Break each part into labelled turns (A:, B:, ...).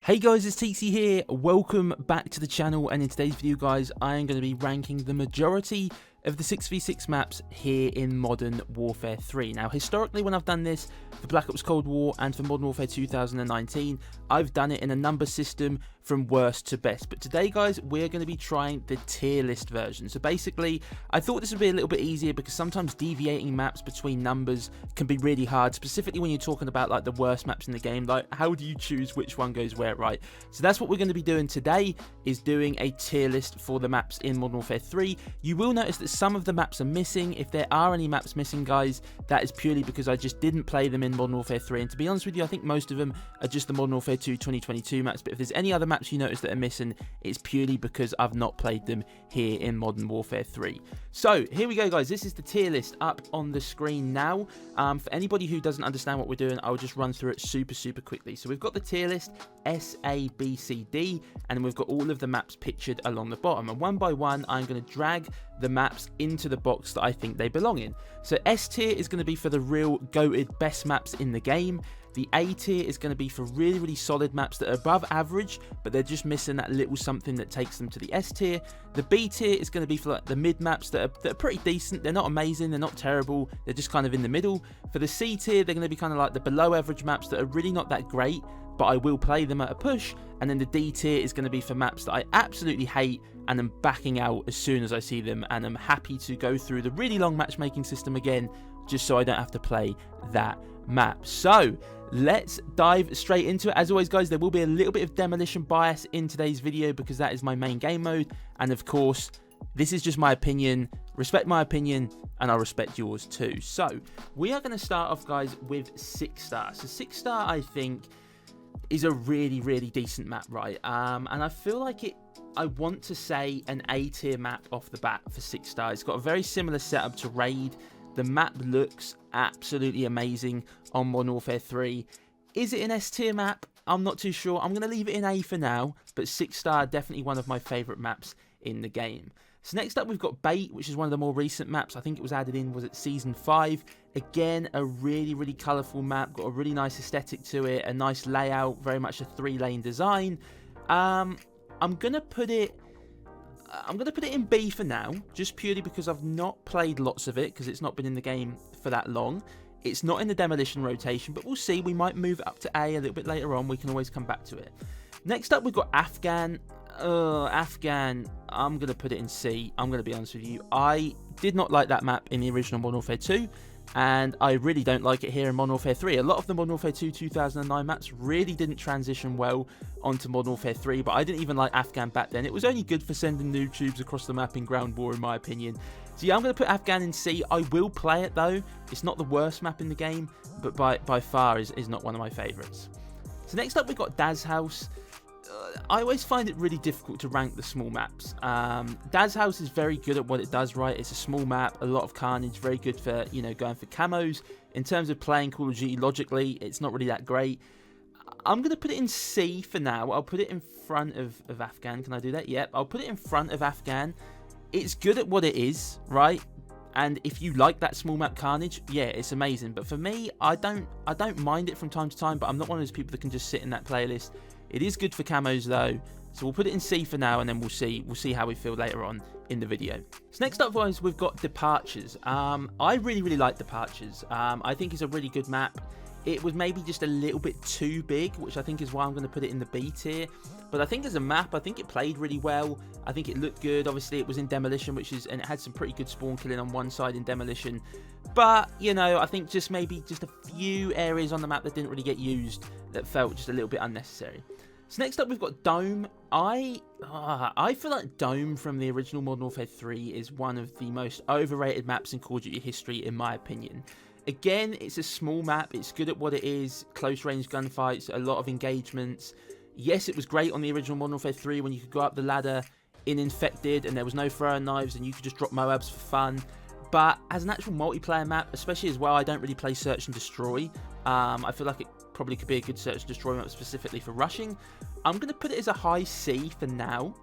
A: Hey guys, it's TC here. Welcome back to the channel, and in today's video guys, I am going to be ranking the majority of the 6v6 maps here in Modern Warfare 3. Now historically when I've done this for Black Ops Cold War and for Modern Warfare 2019, I've done it in a number system from worst to best, but today guys we're going to be trying the tier list version. So basically I thought this would be a little bit easier because sometimes deviating maps between numbers can be really hard, specifically when you're talking about like the worst maps in the game. Like how do you choose which one goes where, right? So that's what we're going to be doing today, is doing a tier list for the maps in Modern Warfare 3. You will notice that some of the maps are missing. If there are any maps missing guys, that is purely because I just didn't play them in Modern Warfare 3, and to be honest with you, I think most of them are just the Modern Warfare 2 2022 maps, but if there's any other maps you notice that are missing, it's purely because I've not played them here in Modern Warfare 3. So here we go guys, this is the tier list up on the screen now. For anybody who doesn't understand what we're doing, I'll just run through it super quickly. So we've got the tier list S, A, B, C, D, and then we've got all of the maps pictured along the bottom, and one by one I'm going to drag the maps into the box that I think they belong in. So S tier is going to be for the real goated best maps in the game. The A tier is going to be for really solid maps that are above average, but they're just missing that little something that takes them to the S tier. The B tier is going to be for like the mid maps that are pretty decent. They're not amazing, they're not terrible, they're just kind of in the middle. For the C tier, they're going to be kind of like the below average maps that are really not that great, but I will play them at a push. And then the D tier is going to be for maps that I absolutely hate and I'm backing out as soon as I see them, and I'm happy to go through the really long matchmaking system again just so I don't have to play that map. So let's dive straight into it. As always guys, there will be a little bit of demolition bias in today's video because that is my main game mode, and of course this is just my opinion. Respect my opinion and I'll respect yours too. So we are going to start off guys with 6 star. So 6 star I think is a really decent map, right? And I feel like I want to say an A tier map off the bat for 6 star. It's got a very similar setup to Raid. The map looks absolutely amazing on Modern Warfare 3. Is it an S tier map? I'm not too sure. I'm going to leave it in A for now, but 6 star definitely one of my favourite maps in the game. So next up we've got Bait, which is one of the more recent maps. I think it was added in, was it Season 5? Again, a really colourful map, got a really nice aesthetic to it, a nice layout, very much a 3-lane design. I'm gonna put it in B for now, just purely because I've not played lots of it, because it's not been in the game for that long. It's not in the demolition rotation, but we'll see. We might move it up to A a little bit later on. We can always come back to it. Next up, we've got Afghan. Afghan, I'm going to put it in C. I'm going to be honest with you. I did not like that map in the original Modern Warfare 2, and I really don't like it here in Modern Warfare 3. A lot of the Modern Warfare 2 2009 maps really didn't transition well onto Modern Warfare 3, but I didn't even like Afghan back then. It was only good for sending noob tubes across the map in Ground War, in my opinion. So yeah, I'm going to put Afghan in C. I will play it though. It's not the worst map in the game, but by far is not one of my favourites. So next up we've got Daz House. I always find it really difficult to rank the small maps. Daz House is very good at what it does, right? It's a small map, a lot of carnage, very good for, you know, going for camos. In terms of playing Call of Duty logically, it's not really that great. I'm going to put it in C for now. I'll put it in front of Afghan. Can I do that? Yep, I'll put it in front of Afghan. It's good at what it is, right? And if you like that small map carnage, yeah, it's amazing. But for me, I don't mind it from time to time, but I'm not one of those people that can just sit in that playlist. It is good for camos though, so we'll put it in C for now, and then we'll see how we feel later on in the video. So next up guys, we've got Departures. I really like Departures. I think it's a really good map. It was maybe just a little bit too big, which I think is why I'm going to put it in the B tier. But I think as a map, I think it played really well. I think it looked good. Obviously, it was in Demolition, and it had some pretty good spawn killing on one side in Demolition. But, you know, I think just maybe just a few areas on the map that didn't really get used that felt just a little bit unnecessary. So next up, we've got Dome. I feel like Dome from the original Modern Warfare 3 is one of the most overrated maps in Call of Duty history, in my opinion. Again, it's a small map. It's good at what it is. Close range gunfights, a lot of engagements. Yes, it was great on the original Modern Warfare 3 when you could go up the ladder in Infected and there was no throwing knives and you could just drop Moabs for fun. But as an actual multiplayer map, especially as well, I don't really play Search and Destroy. I feel like it probably could be a good Search and Destroy map specifically for rushing. I'm going to put it as a high C for now.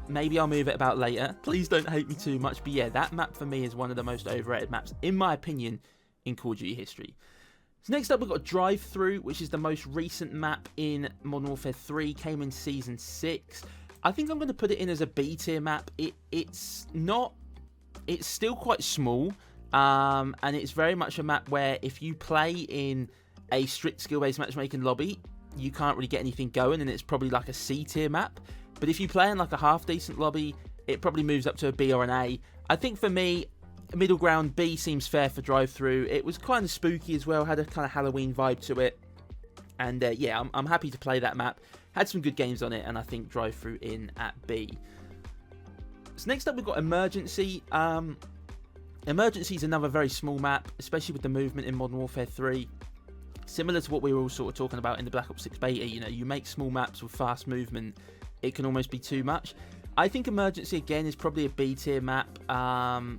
A: Maybe I'll move it about later. Please don't hate me too much. But yeah, that map for me is one of the most overrated maps, in my opinion, in Call of Duty history. So next up we've got Drive Through, which is the most recent map in Modern Warfare 3, came in Season 6. I think I'm going to put it in as a B tier map. It's still quite small, and it's very much a map where if you play in a strict skill-based matchmaking lobby, you can't really get anything going, and it's probably like a C tier map. But if you play in like a half-decent lobby, it probably moves up to a B or an A. I think for me, middle ground B seems fair for Drive Through. It was kind of spooky as well, had a kind of Halloween vibe to it. And yeah, I'm happy to play that map. Had some good games on it, and I think Drive Through in at B. So next up we've got Emergency. Emergency is another very small map, especially with the movement in Modern Warfare 3. Similar to what we were all sort of talking about in the Black Ops 6 beta, you know, you make small maps with fast movement, it can almost be too much. I think Emergency, again, is probably a B tier map.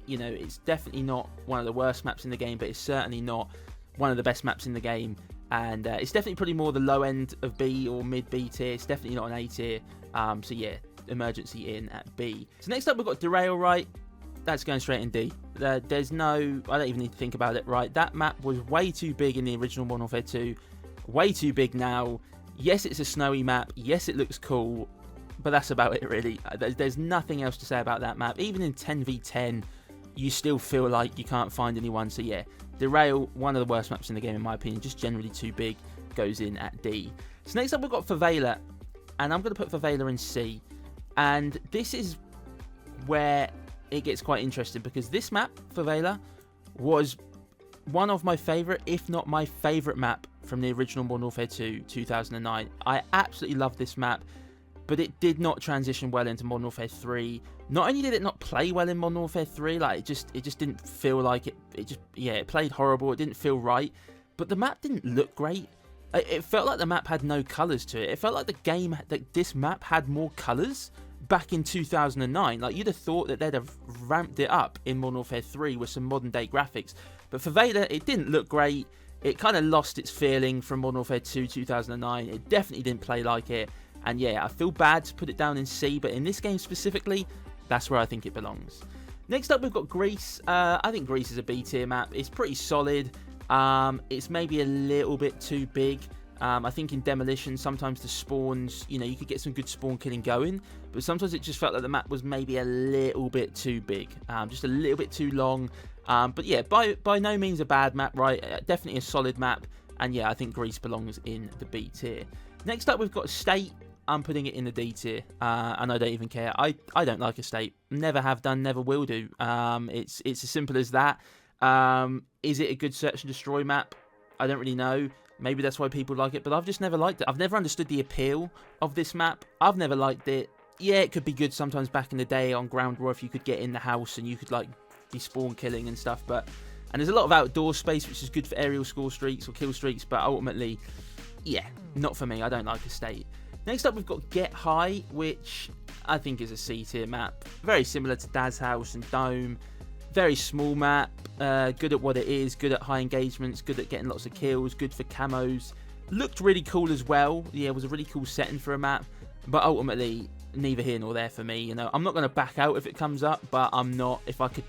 A: You know, it's definitely not one of the worst maps in the game, but it's certainly not one of the best maps in the game. And it's definitely probably more the low end of B or mid B tier. It's definitely not an A tier. So yeah, Emergency in at B. So next up we've got Derail, right? That's going straight in D. There's no, I don't even need to think about it, right? That map was way too big in the original Modern Warfare 2. Way too big now. Yes, it's a snowy map. Yes, it looks cool. But that's about it, really. There's nothing else to say about that map. Even in 10v10, you still feel like you can't find anyone. So yeah, Derail, one of the worst maps in the game in my opinion. Just generally too big. Goes in at D. So next up we've got Favela. And I'm going to put Favela in C. And this is where it gets quite interesting, because this map, Favela, was one of my favourite, if not my favourite map from the original Modern Warfare 2, 2009. I absolutely love this map, but it did not transition well into Modern Warfare 3. Not only did it not play well in Modern Warfare 3, like it just didn't feel like it. It played horrible. It didn't feel right, but the map didn't look great. It felt like the map had no colours to it. It felt like this map had more colours back in 2009. Like, you'd have thought that they'd have ramped it up in Modern Warfare 3 with some modern day graphics. But for Favela, it didn't look great. It kind of lost its feeling from Modern Warfare 2 2009. It definitely didn't play like it. And yeah, I feel bad to put it down in C, but in this game specifically, that's where I think it belongs. Next up, we've got Greece. I think Greece is a B tier map. It's pretty solid. It's maybe a little bit too big. I think in Demolition, sometimes the spawns, you know, you could get some good spawn killing going, but sometimes it just felt like the map was maybe a little bit too big, just a little bit too long. But yeah, by no means a bad map, right? Definitely a solid map, and yeah, I think Greece belongs in the B tier. Next up, we've got State. I'm putting it in the D tier, and I don't even care. I don't like Estate. Never have done, never will do. It's as simple as that. Is it a good search and destroy map? I don't really know. Maybe that's why people like it, but I've just never liked it. I've never understood the appeal of this map. I've never liked it. Yeah, it could be good sometimes back in the day on Ground War if you could get in the house and you could like be spawn killing and stuff. And there's a lot of outdoor space, which is good for aerial score streaks or kill streaks, but ultimately, yeah, not for me. I don't like Estate. Next up, we've got Get High, which I think is a C tier map. Very similar to Daz House and Dome. Very small map, good at what it is, good at high engagements, good at getting lots of kills, good for camos. Looked really cool as well. Yeah, it was a really cool setting for a map, but ultimately neither here nor there for me. You know, I'm not going to back out if it comes up, but I'm not. If I could,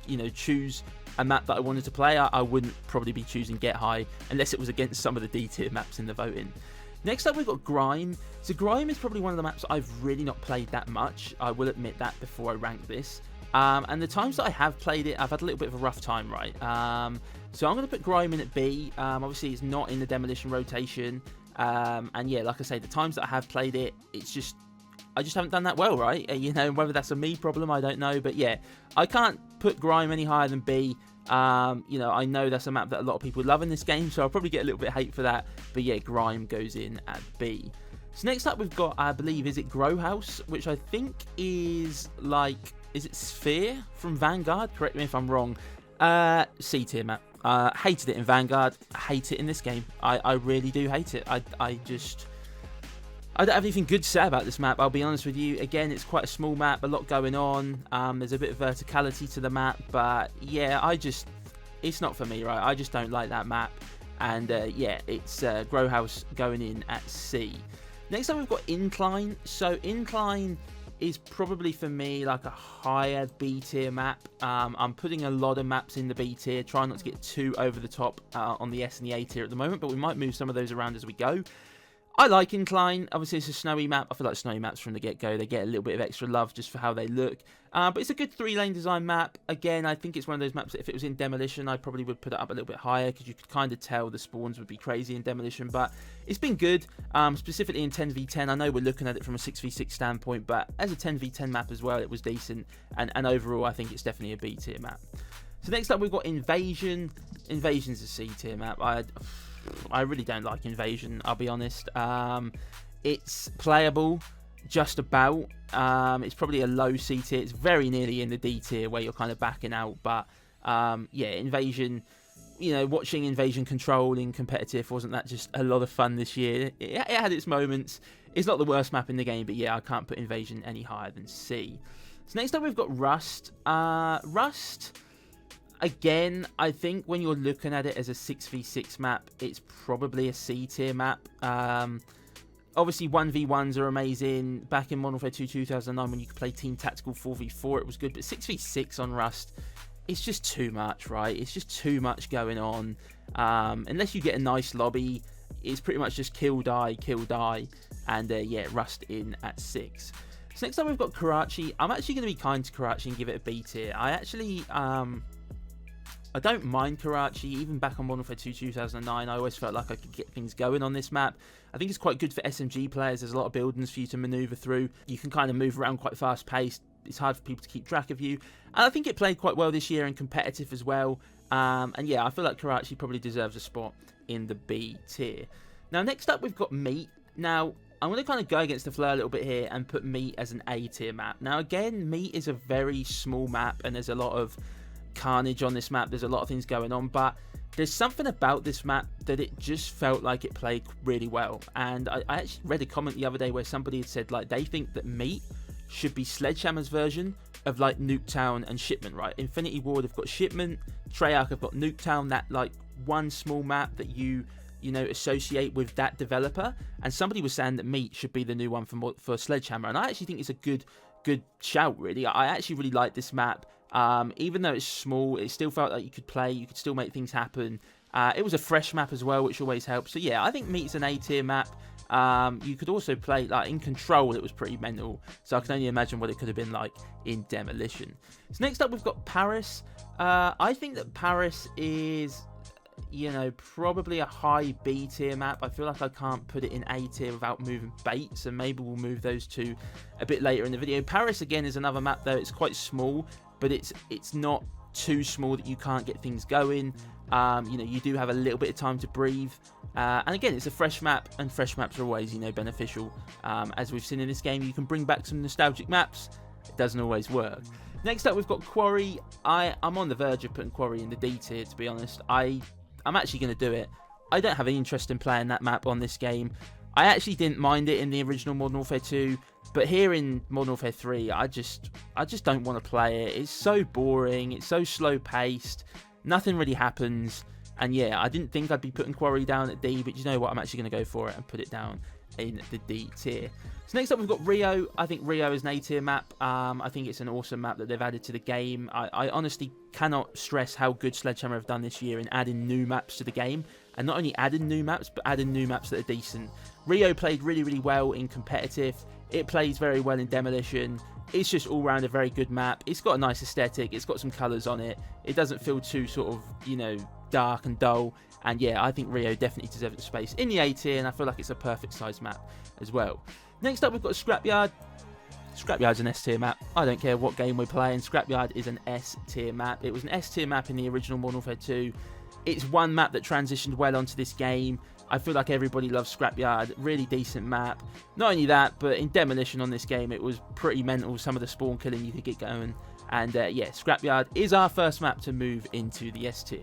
A: you know, choose a map that I wanted to play, I wouldn't probably be choosing Get High unless it was against some of the D tier maps in the voting. Next up, we've got Grime. So Grime is probably one of the maps I've really not played that much. I will admit that before I rank this. And the times that I have played it, I've had a little bit of a rough time, right? So I'm going to put Grime in at B. Obviously, it's not in the Demolition rotation. And yeah, like I say, the times that I have played it, I just haven't done that well, right? You know, whether that's a me problem, I don't know. But yeah, I can't put Grime any higher than B. You know, I know that's a map that a lot of people love in this game, so I'll probably get a little bit of hate for that. But yeah, Grime goes in at B. So next up, we've got, I believe, is it Grow House, which I think is like... Is it Sphere from Vanguard? Correct me if I'm wrong. C tier map. Hated it in Vanguard. Hate it in this game. I really do hate it. I don't have anything good to say about this map, I'll be honest with you. Again, it's quite a small map, a lot going on. There's a bit of verticality to the map, but yeah, it's not for me, right? I just don't like that map. And yeah, it's Grow House going in at C. Next up, we've got Incline. So Incline is probably for me like a higher B tier map. I'm putting a lot of maps in the B tier, trying not to get too over the top on the S and the A tier at the moment, but we might move some of those around as we go. I like Incline. Obviously, it's a snowy map. I feel like snowy maps from the get-go, they get a little bit of extra love just for how they look. But it's a good 3-lane design map. Again, I think it's one of those maps that if it was in Demolition, I probably would put it up a little bit higher because you could kind of tell the spawns would be crazy in Demolition. But it's been good, specifically in 10v10. I know we're looking at it from a 6v6 standpoint, but as a 10v10 map as well, it was decent. And overall, I think it's definitely a B tier map. So next up, we've got Invasion. Invasion's a C tier map. I really don't like Invasion, I'll be honest. It's playable, just about. It's probably a low C tier. It's very nearly in the D tier where you're kind of backing out. But yeah, Invasion, you know, watching Invasion Control in competitive, wasn't that just a lot of fun this year? It had its moments. It's not the worst map in the game, but yeah, I can't put Invasion any higher than C. So next up, we've got Rust. Rust... Again, I think when you're looking at it as a 6v6 map, it's probably a C tier map. Obviously, 1v1s are amazing. Back in Modern Warfare 2 2009, when you could play Team Tactical 4v4, it was good. But 6v6 on Rust, it's just too much, right? It's just too much going on. Unless you get a nice lobby, it's pretty much just kill, die, and yeah, Rust in at 6. So next up, we've got Karachi. I'm actually going to be kind to Karachi and give it a B tier. I don't mind Karachi. Even back on Modern Warfare 2 2009, I always felt like I could get things going on this map. I think it's quite good for SMG players. There's a lot of buildings for you to maneuver through. You can kind of move around quite fast paced. It's hard for people to keep track of you. And I think it played quite well this year and competitive as well. And yeah, I feel like Karachi probably deserves a spot in the B tier. Now, next up, we've got Meat. Now, I'm going to kind of go against the flow a little bit here and put Meat as an A tier map. Now, again, Meat is a very small map and there's a lot of carnage on this map. There's a lot of things going on, but there's something about this map that it just felt like it played really well. And I actually read a comment the other day where somebody had said like they think that Meat should be Sledgehammer's version of like Nuketown and Shipment, right? Infinity Ward have got Shipment, Treyarch have got Nuketown, that like one small map that you know, associate with that developer. And somebody was saying that Meat should be the new one for Sledgehammer, and I actually think it's a good shout, really. I actually really like this map. Even though it's small, it still felt like you could play, you could still make things happen. It was a fresh map as well, which always helps. So yeah, I think Meat's an A tier map. You could also play, like in Control, it was pretty mental. So I can only imagine what it could have been like in Demolition. So next up, we've got Paris. I think that Paris is, you know, probably a high B tier map. I feel like I can't put it in A tier without moving bait, so maybe we'll move those two a bit later in the video. Paris, again, is another map, though. It's quite small, but it's not too small that you can't get things going. You know, you do have a little bit of time to breathe. And again, it's a fresh map, and fresh maps are always, you know, beneficial. As we've seen in this game, you can bring back some nostalgic maps. It doesn't always work. Next up, we've got Quarry. I'm on the verge of putting Quarry in the D tier, to be honest. I'm actually going to do it. I don't have any interest in playing that map on this game. I actually didn't mind it in the original Modern Warfare 2, but here in Modern Warfare 3, I just don't want to play it. It's so boring, it's so slow paced, nothing really happens, and yeah, I didn't think I'd be putting Quarry down at D, but you know what, I'm actually going to go for it and put it down in the D tier. So next up, we've got Rio. I think Rio is an A tier map. I think it's an awesome map that they've added to the game. I honestly cannot stress how good Sledgehammer have done this year in adding new maps to the game. And not only adding new maps, but adding new maps that are decent. Rio played really, really well in competitive. It plays very well in Demolition. It's just all round a very good map. It's got a nice aesthetic. It's got some colours on it. It doesn't feel too sort of, you know, dark and dull. And yeah, I think Rio definitely deserves its space in the A tier, and I feel like it's a perfect size map as well. Next up, we've got Scrapyard. Scrapyard's an S tier map. I don't care what game we're playing. Scrapyard is an S tier map. It was an S tier map in the original Modern Warfare 2. It's one map that transitioned well onto this game. I feel like everybody loves Scrapyard. Really decent map. Not only that, but in Demolition on this game, it was pretty mental. Some of the spawn killing you could get going. And yeah, Scrapyard is our first map to move into the S tier.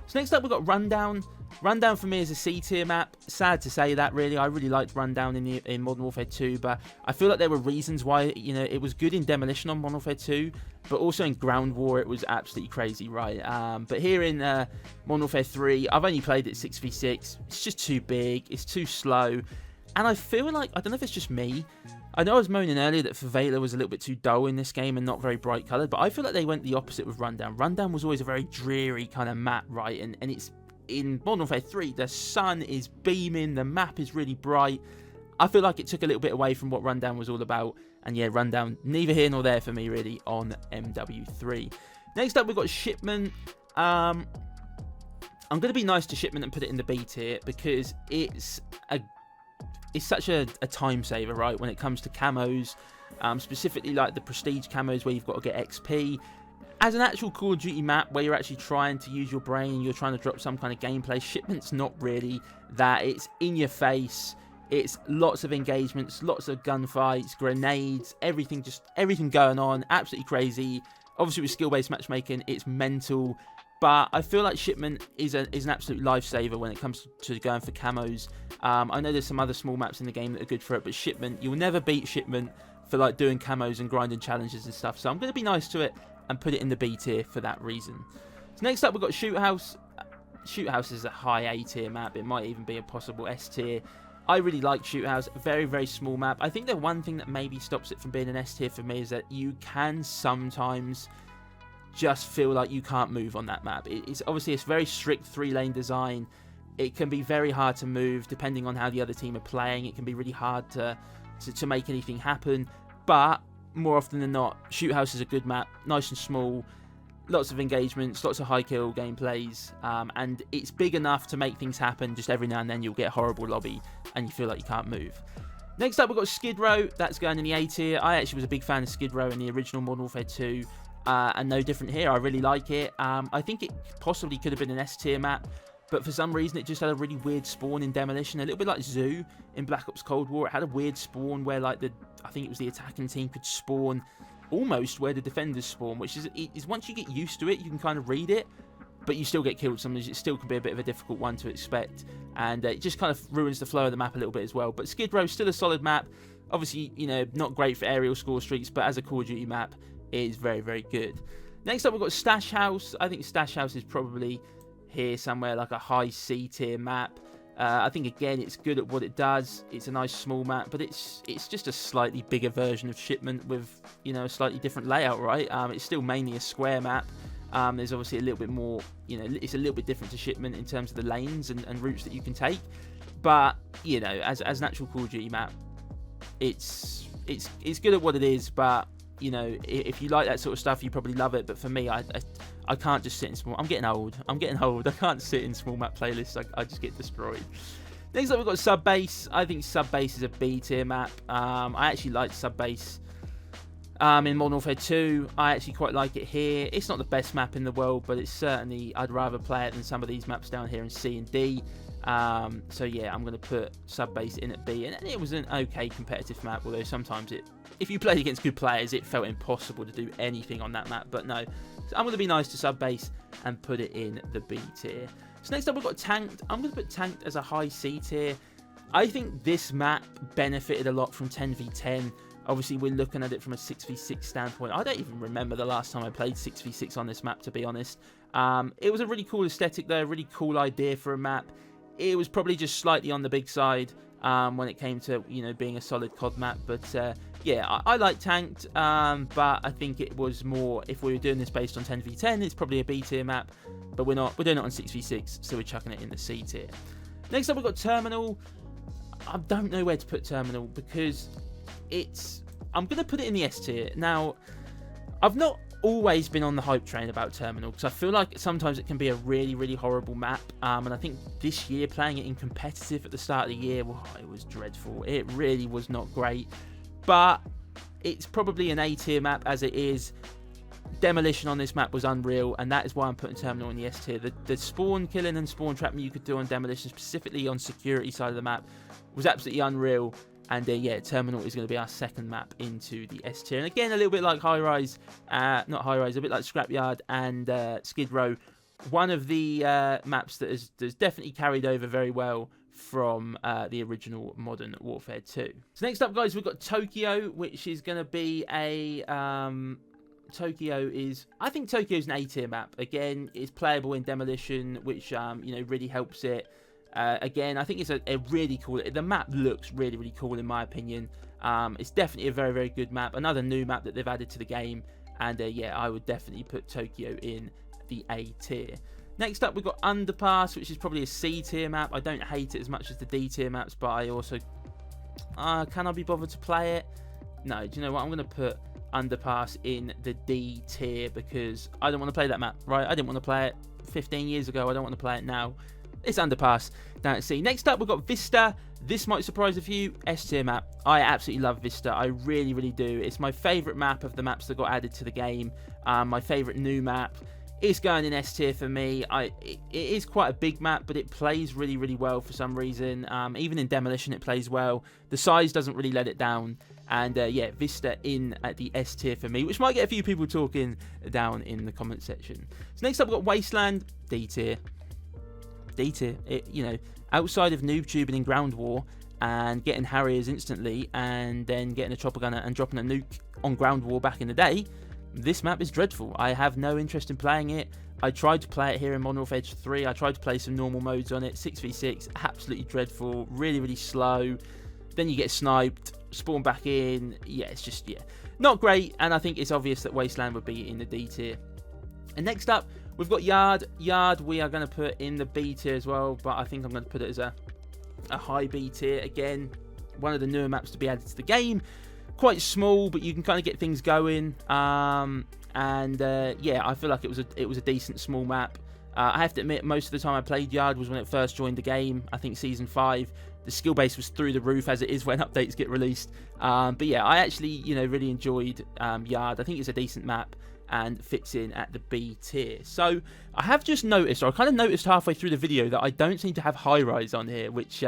A: So next up, we've got Rundown. Rundown for me is a C tier map. Sad to say that, really. I really liked Rundown in Modern Warfare 2, but I feel like there were reasons why, you know, it was good in Demolition on Modern Warfare 2, but also in Ground War it was absolutely crazy, right? But here in Modern Warfare 3, I've only played it 6v6. It's just too big. It's too slow. And I feel like, I don't know if it's just me, I know I was moaning earlier that Favela was a little bit too dull in this game and not very bright coloured, but I feel like they went the opposite with Rundown. Rundown was always a very dreary kind of map, right? And it's in Modern Warfare 3, the sun is beaming, the map is really bright. I feel like it took a little bit away from what Rundown was all about. And yeah, Rundown, neither here nor there for me really on MW3. Next up, we've got Shipment. I'm going to be nice to Shipment and put it in the B tier because it's such a time saver, right? When it comes to camos, specifically like the prestige camos where you've got to get XP. As an actual Call of Duty map where you're actually trying to use your brain, you're trying to drop some kind of gameplay, Shipment's not really that. It's in your face. It's lots of engagements, lots of gunfights, grenades, everything going on. Absolutely crazy. Obviously with skill-based matchmaking, it's mental. But I feel like Shipment is an absolute lifesaver when it comes to going for camos. I know there's some other small maps in the game that are good for it, but Shipment, you'll never beat Shipment for like doing camos and grinding challenges and stuff. So I'm going to be nice to it and put it in the B tier for that reason. So next up, we've got Shoot House. Shoot House is a high A tier map. It might even be a possible S tier. I really like Shoot House. Very, very small map. I think the one thing that maybe stops it from being an S tier for me is that you can sometimes just feel like you can't move on that map. It's obviously it's very strict 3-lane design. It can be very hard to move depending on how the other team are playing. It can be really hard to make anything happen. But more often than not, Shoot House is a good map, nice and small, lots of engagements, lots of high kill gameplays, and it's big enough to make things happen. Just every now and then you'll get a horrible lobby and you feel like you can't move. Next up, we've got Skid Row. That's going in the A tier. I actually was a big fan of Skid Row in the original Modern Warfare 2. And no different here. I really like it. I think it possibly could have been an S tier map, but for some reason it just had a really weird spawn in Demolition, a little bit like Zoo in Black Ops Cold War. It had a weird spawn where like I think it was the attacking team could spawn almost where the defenders spawn, which is once you get used to it, you can kind of read it, but you still get killed sometimes. It still can be a bit of a difficult one to expect, and it just kind of ruins the flow of the map a little bit as well. But Skid Row, still a solid map. Obviously, you know, not great for aerial score streaks, but as a Call of Duty map, is very, very good. Next up, we've got Stash House. I think Stash House is probably here somewhere, like a high C tier map. I think again it's good at what it does. It's a nice small map, but it's just a slightly bigger version of Shipment with, you know, a slightly different layout, right? It's still mainly a square map. There's obviously a little bit more, you know, it's a little bit different to Shipment in terms of the lanes and routes that you can take. But you know, as an actual Call of Duty map, it's good at what it is. But you know, if you like that sort of stuff, you probably love it. But for me, I can't just sit in small. I'm getting old. I can't sit in small map playlists. I just get destroyed. Next up, we've got Sub Base. I think Sub Base is a B tier map. I actually like Sub Base in Modern Warfare 2. I actually quite like it here. It's not the best map in the world, but it's certainly, I'd rather play it than some of these maps down here in C and D. So yeah, I'm going to put Sub Base in at B. And it was an okay competitive map, although sometimes if you played against good players, it felt impossible to do anything on that map. But no, so I'm going to be nice to Sub Base and put it in the B tier. So next up, we've got Tanked. I'm going to put Tanked as a high C tier. I think this map benefited a lot from 10v10. Obviously, we're looking at it from a 6v6 standpoint. I don't even remember the last time I played 6v6 on this map, to be honest. It was a really cool aesthetic, though, a really cool idea for a map. It was probably just slightly on the big side when it came to, you know, being a solid COD map. But yeah, I like Tanked, but I think it was more, if we were doing this based on 10v10, it's probably a B tier map. But we're not. We're doing it on 6v6, so we're chucking it in the C tier. Next up, we've got Terminal. I don't know where to put Terminal because I'm going to put it in the S tier. Now, I've not always been on the hype train about Terminal because I feel like sometimes it can be a really, really horrible map. And I think this year, playing it in competitive at the start of the year, well, it was dreadful. It really was not great. But it's probably an A tier map as it is. Demolition on this map was unreal, and that is why I'm putting Terminal in the S tier. The spawn killing and spawn trapping you could do on Demolition, specifically on security side of the map, was absolutely unreal. And yeah, Terminal is going to be our second map into the S tier. And again, a little bit like High-Rise, not High-Rise, a bit like Scrapyard and Skid Row. One of the maps that has definitely carried over very well from the original Modern Warfare 2. So next up, guys, we've got Tokyo, which is going to be a... I think Tokyo is an A tier map. Again, it's playable in Demolition, which you know, really helps it. Again, I think it's a really cool, the map looks really, really cool in my opinion. It's definitely a very, very good map. Another new map that they've added to the game. And yeah, I would definitely put Tokyo in the A tier. Next up, we've got Underpass, which is probably a C tier map. I don't hate it as much as the D tier maps, but I also... can I be bothered to play it? No, do you know what? I'm going to put Underpass in the D tier because I don't want to play that map, right? I didn't want to play it 15 years ago. I don't want to play it now. It's Underpass down at C. Next up, we've got Vista. This might surprise a few. S tier map. I absolutely love Vista. I really, really do. It's my favourite map of the maps that got added to the game. My favourite new map. It's going in S tier for me. It is quite a big map, but it plays really, really well for some reason. Even in Demolition, it plays well. The size doesn't really let it down. And yeah, Vista in at the S tier for me, which might get a few people talking down in the comment section. So next up, we've got Wasteland. D tier. D tier. You know, outside of noob tubing in Ground War and getting Harriers instantly and then getting a chopper gunner and dropping a nuke on Ground War back in the day, this map is dreadful. I have no interest in playing it. I tried to play it here in Modern Warfare 3. I tried to play some normal modes on it. 6v6, absolutely dreadful. Really, really slow. Then you get sniped, spawn back in. Yeah, it's just, yeah, not great. And I think it's obvious that Wasteland would be in the D tier. And next up, we've got Yard. Yard we are going to put in the B tier as well, but I think I'm going to put it as a high B tier. Again, one of the newer maps to be added to the game. Quite small, but you can kind of get things going. Yeah, I feel like it was a decent small map. I have to admit, most of the time I played Yard was when it first joined the game. I think Season 5. The skill base was through the roof, as it is when updates get released. But yeah, I actually, you know, really enjoyed Yard. I think it's a decent map and fits in at the B tier. So I have just noticed, or I kind of noticed halfway through the video, that I don't seem to have High Rise on here, which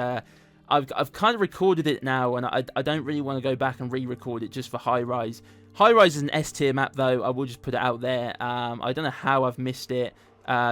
A: I've kind of recorded it now, and I don't really want to go back and re-record it just for High Rise. High Rise is an S tier map though. I will just put it out there. I don't know how I've missed it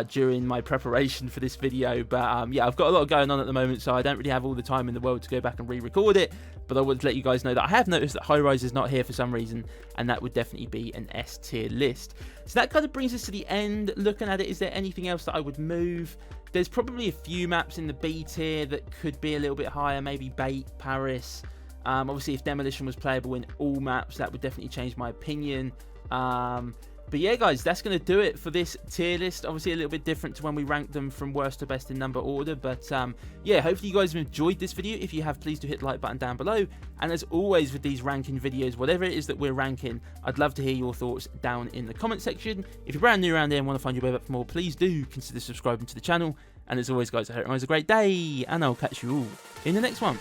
A: during my preparation for this video, but yeah, I've got a lot going on at the moment, so I don't really have all the time in the world to go back and re-record it. But I wanted to let you guys know that I have noticed that High Rise is not here for some reason, and that would definitely be an S tier list. So that kind of brings us to the end. Looking at it, is there anything else that I would move? There's probably a few maps in the B tier that could be a little bit higher, maybe Bait, Paris. Obviously, if Demolition was playable in all maps, that would definitely change my opinion. But yeah, guys, that's going to do it for this tier list. Obviously, a little bit different to when we ranked them from worst to best in number order. But yeah, hopefully you guys have enjoyed this video. If you have, please do hit the like button down below. And as always with these ranking videos, whatever it is that we're ranking, I'd love to hear your thoughts down in the comment section. If you're brand new around here and want to find your way back for more, please do consider subscribing to the channel. And as always, guys, I hope everyone has a great day. And I'll catch you all in the next one.